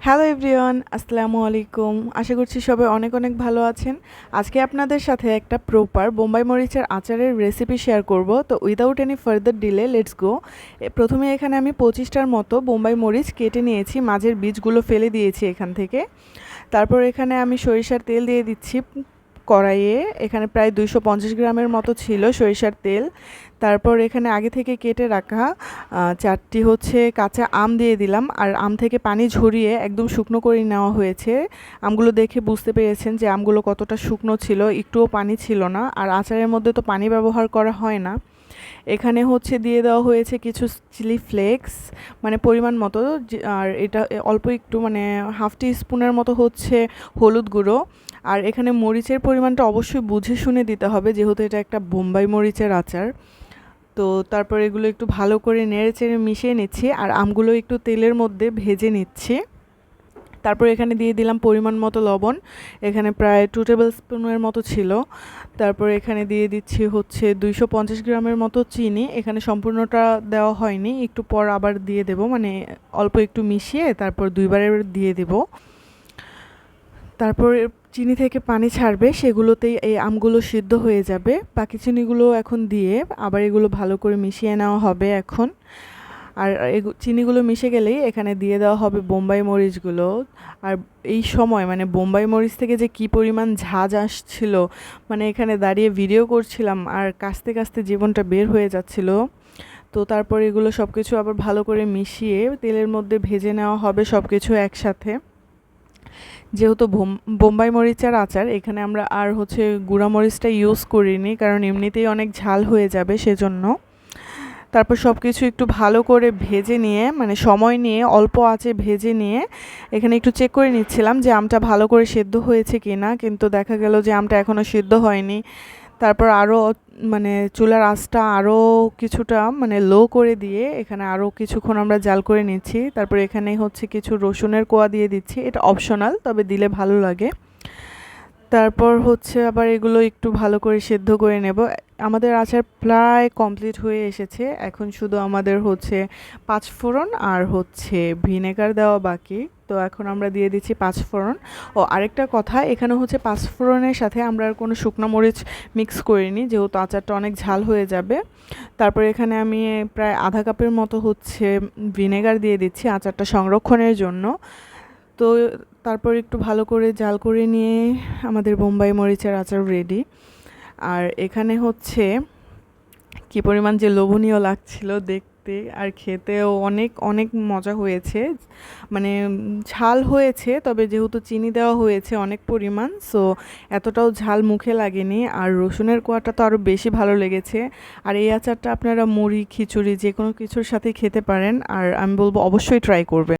Hello everyone, আসসালামু আলাইকুম। আশা করছি সবাই অনেক অনেক ভালো আছেন। আজকে আপনাদের সাথে একটা প্রপার বোম্বাই মরিচের আচারের রেসিপি শেয়ার করব। তো without any further delay let's go. প্রথমে এখানে আমি 25টার মতো বোম্বাই মরিচ কেটে নিয়েছি, মাঝের বীজগুলো ফেলে দিয়েছি এখান থেকে। তারপর এখানে আমি সরিষার তেল দিয়ে দিচ্ছি কড়াইয়ে। এখানে প্রায় 250 গ্রামের মতো ছিল সরিষার তেল। তারপর এখানে আগে থেকে কেটে রাখা 4টি কাঁচা আম দিয়ে দিলাম, আর আম থেকে পানি ঝরিয়ে একদম শুকনো করে নেওয়া হয়েছে। আমগুলো দেখে বুঝতে পেরেছেন যে আমগুলো কতটা শুকনো ছিল, একটুও পানি ছিল না। আর আচারের মধ্যে তো পানি ব্যবহার করা হয় না। এখানে দিয়ে দেওয়া হয়েছে কিছু চিলি ফ্লেক্স, মানে পরিমাণ মতো। আর এটা অল্প একটু, মানে হাফ টি স্পুনের মতো হলুদ গুঁড়ো। আর এখানে মরিচের পরিমাণটা অবশ্যই বুঝে শুনে দিতে হবে, যেহেতু এটা একটা বোম্বাই মরিচের আচার। তো তারপর এগুলো একটু ভালো করে নেড়ে চেড়ে মিশিয়ে নিচ্ছি, আর আমগুলো একটু তেলের মধ্যে ভেজে নিচ্ছি। তারপর এখানে দিয়ে দিলাম পরিমাণ মতো লবণ, এখানে প্রায় 2 টেবিল স্পুনের মতো ছিল। তারপর এখানে দিয়ে দিচ্ছি 250 গ্রামের মতো চিনি। এখানে সম্পূর্ণটা দেওয়া হয়নি, একটু পর আবার দিয়ে দেব, মানে অল্প একটু মিশিয়ে তারপর দুইবারে দিয়ে দেব। তারপর চিনি থেকে পানি ছাড়বে, সেগুলোতেই এই আমগুলো সিদ্ধ হয়ে যাবে। বাকি চিনিগুলো এখন দিয়ে আবার এগুলো ভালো করে মিশিয়ে নেওয়া হবে এখন। আর চিনিগুলো মিশে গেলেই এখানে দিয়ে দেওয়া হবে বোম্বাই মরিচগুলো। আর এই সময় মানে বোম্বাই মরিচ থেকে যে কী পরিমাণ ঝাঁজ আসছিল, মানে এখানে দাঁড়িয়ে ভিডিও করছিলাম আর কাশতে কাশতে জীবনটা বের হয়ে যাচ্ছিল। তো তারপর এগুলো সব কিছু আবার ভালো করে মিশিয়ে তেলের মধ্যে ভেজে নেওয়া হবে সব কিছু একসাথে। যেহেতু বোম্বাই মরিচের আচার, এখানে আমরা আর গুঁড়া মরিচটা ইউজ করিনি, কারণ এমনিতেই অনেক ঝাল হয়ে যাবে সেজন্য। তারপর সব কিছু একটু ভালো করে ভেজে নিয়ে, মানে সময় নিয়ে অল্প আঁচে ভেজে নিয়ে এখানে একটু চেক করে নিচ্ছিলাম যে আমটা ভালো করে সেদ্ধ হয়েছে কি না, কিন্তু দেখা গেল যে আমটা এখনও সিদ্ধ হয়নি। তারপর আরও মানে চুলার আঁচটা আরও কিছুটা মানে লো করে দিয়ে এখানে আরও কিছুক্ষণ আমরা জাল করে নিচ্ছি। তারপর এখানে কিছু রসুনের কোয়া দিয়ে দিচ্ছি, এটা অপশনাল, তবে দিলে ভালো লাগে। তারপর আবার এগুলো একটু ভালো করে সেদ্ধ করে নেব। আমাদের আচার প্রায় কমপ্লিট হয়ে এসেছে, এখন শুধু আমাদের পাঁচফোড়ন আর ভিনেগার দেওয়া বাকি। তো এখন আমরা দিয়ে দিচ্ছি পাঁচফোড়ন। ও আরেকটা কথা, এখানে পাঁচফোড়নের সাথে আমরা আর কোনো শুকনো মরিচ মিক্স করিনি, যেহেতু আচারটা অনেক ঝাল হয়ে যাবে। তারপর এখানে আমি প্রায় আধা কাপের মতো ভিনেগার দিয়ে দিচ্ছি আচারটা সংরক্ষণের জন্য। তো তারপর একটু ভালো করে জাল করে নিয়ে আমাদের বোম্বাই মরিচের আচার রেডি। আর এখানে কী পরিমাণ যে লোভনীয় লাগছিল দেখতে, আর খেতেও অনেক অনেক মজা হয়েছে। মানে ঝাল হয়েছে, তবে যেহেতু চিনি দেওয়া হয়েছে অনেক পরিমাণ, সো এতটাও ঝাল মুখে লাগেনি। আর রসুনের কোয়াটা তো আরও বেশি ভালো লেগেছে। আর এই আচারটা আপনারা মুড়ি, খিচুড়ি যে কোনো কিছুর সাথে খেতে পারেন, আর আমি বলবো অবশ্যই ট্রাই করবেন।